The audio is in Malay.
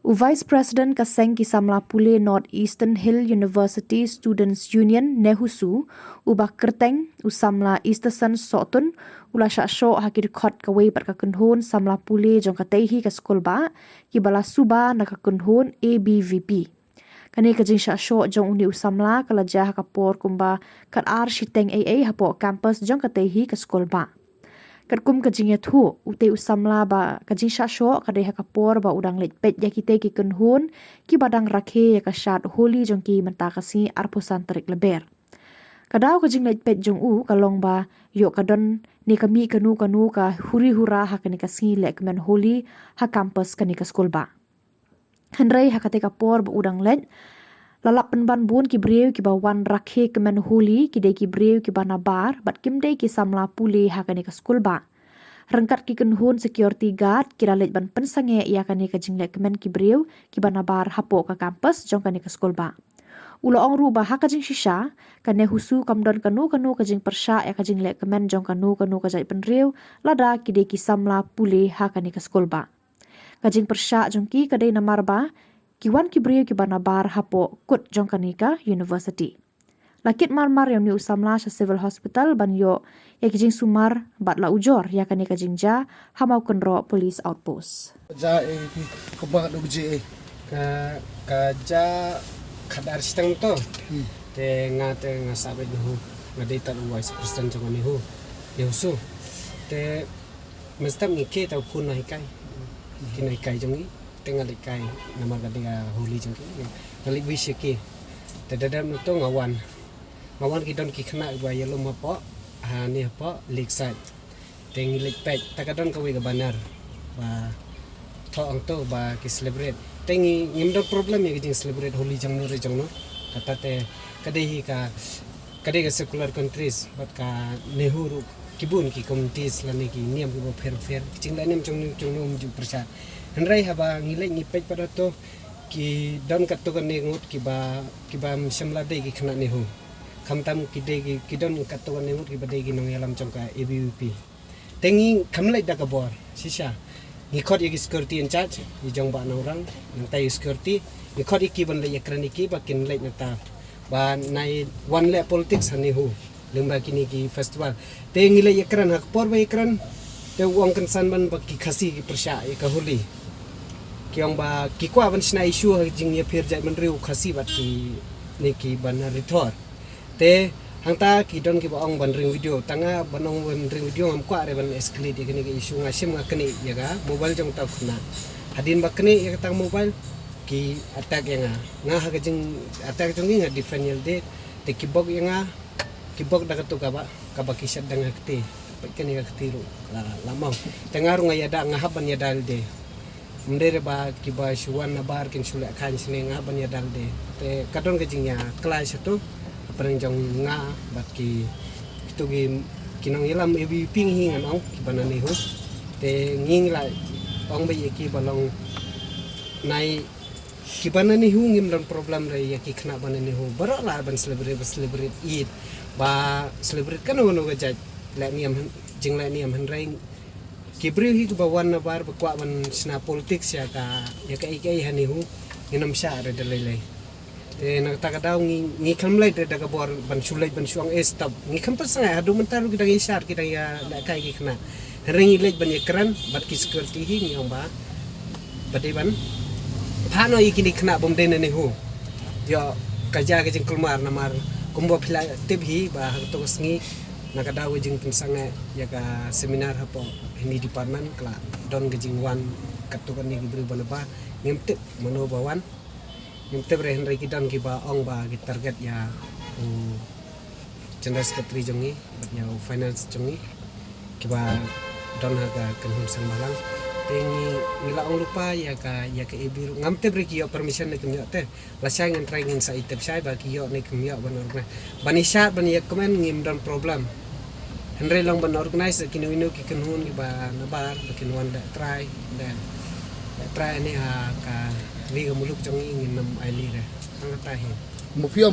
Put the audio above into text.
Vice President Kaseng Kisamla Pule North Eastern Hill University Students Union Nehusu ubah kerteng usamla Easterson Sotun ula syasyo hakir khot kawai pat kakunhun samla Pule jong katehi ka skol ba kibala suba na kakunhun ABVP. Kani kajing syasyo jong undi usamla kalajah kapor kumba kat ar shiteng AA hapo campus jong katehi ka skol ba. Katkum kajing ya thu ute usamla ba kajing syasyo kadai hakapor ba udang let pet ya kite ki kunhun ki badang rakhe ya kasyat holi jong ki mentakasi arpusan terik leber. Kadau kajing let pet jong kalong ba yok kadon ni kami kanu ka huri hura hakani kasi lek men holi ha campus kani ka skol ba. Henry hakate kapor ba udang let lalap penban bun ki breu ki bawan rakhe kemen huli ki de ki breu ki bana bar bat kim de ki samla Pule hakani ka skul ba rengkat ki kunhun security guard ki ralet ban pensange ia kani ka jingle kemen ki breu ki bana bar hapo ka campus jong kani ka skul ba ulo ong ru ba haka jing shisha kane husu kamdon kanu ka jing persha ya ka jingle kemen jong kanu ka jai penreu lada ki de ki samla Pule hakani ka skul ba kajing persha jong ki kadai namar ba kiwan kibriyo ki banabar hapo kut jong kanika university. Lakit marmar yang ni usamla sa civil hospital banyo ya kijing sumar bat la ujor ya kanika jingja hamau kenro police outpost. Ja kubang dugji ka ja khadar sitang to te nga sabe hu ngadita vice president jong ni hu yusu te mestam ike ta kun nai kai kinai kai jong ni tengah likai nama gadinga holi jengki ngali wisiki tadadam to ngawan kidon ki khna ba yelo mapo ha ni po liksat tengi likpek takadon kawi ga banar ba tho ang to ba ki celebrate tengi ngimdo problem ye jing celebrate holi jang no re jang no katate kadehi ka secular countries bat ka nehuru kibun ki communities lani ki niam ki fer jing la niam jong ju persat Henry haba ngilai ngipet pada to ki don katukan nengut ki ba semla de ki khna nehu khamtam ki de ki don katukan nengut ki bade ki nong yalam chongka ABVP tengi khamlai da ka bor sisa ni khot ye security in charge ni jong ba orang nang tai security ni khot ki ban le yakrani ki ba kin le nata ba nai one le politics hanehu lemba kini ki festival tengi le yakran hak por ba yakran te uang kensan ban ba ki khasi ki persya ye ka holi kiong ba kikwa ban sna issue jing ye phir jai man riu khasi bat ki ne ki ban ritor te hangta ki don ki ba ong ban ring video tanga ban ong ban ring video ngam kwa re ban escalate ye ki issue ngasim ngakni ye ga mobile jong ta khna hadin ba kni ye tang mobile ki attack ye nga ha jing attack jong nga defend yel de te ki bog ye nga ki bog da ka ba ki sat dang akti kani ka tiru lamang tengaru nga yada nga haban yada de mendere ba kiba shuwan na bar kin shula kan sine nga ban yada de te kadon ka jingya class to aparang jong nga bat ki itu gi kinong ilam ebi ping hingan ong kibana ni hu te nging la ong ba ki balong nai kibana ni hu ngim dan problem re ya ki khna ban ni hu baro la ban celebrate eid ba celebrate kan ono ga jaj la niam jing la niam hanrai kibriu hi ba wan na bar ba kwa ban sna politics ya ka ikai hani hu inam sha re dalai te na ta ka daw ngi khamlai te daga bor ban sulai ban suang estab ngi kham pa sanga adu mentar kita ngi shar kita ya la kai ki khna ringi lej ban ekran bat ki security hi ngi ba bade ban phano ikini khna bom den ne hu yo kaja ke jing kulmar namar kumbo phila tip hi ba to sngi nakadawi jing pinsanga ya ka seminar hapo ini department kala don gejing wan katukan ni gibri banaba ngimtip manobawan ngimtip re henry kidan ki ba ong ba ki target ya general secretary jongi ya finance jongi ki ba don haga kanhum sambalang tengi nila ong lupa ya ka ibiru ngamtip re ki yo permission ne kemyo te lasang en trying sa itep sai ba ki yo ne kemyo banor banisha ban ya komen ngim don problem Henry long ban organize kinuino ki kanhun ki ba nabar kinuan da try ni ha ka liga muluk jong ingin nam aili re ang tahi Mufiam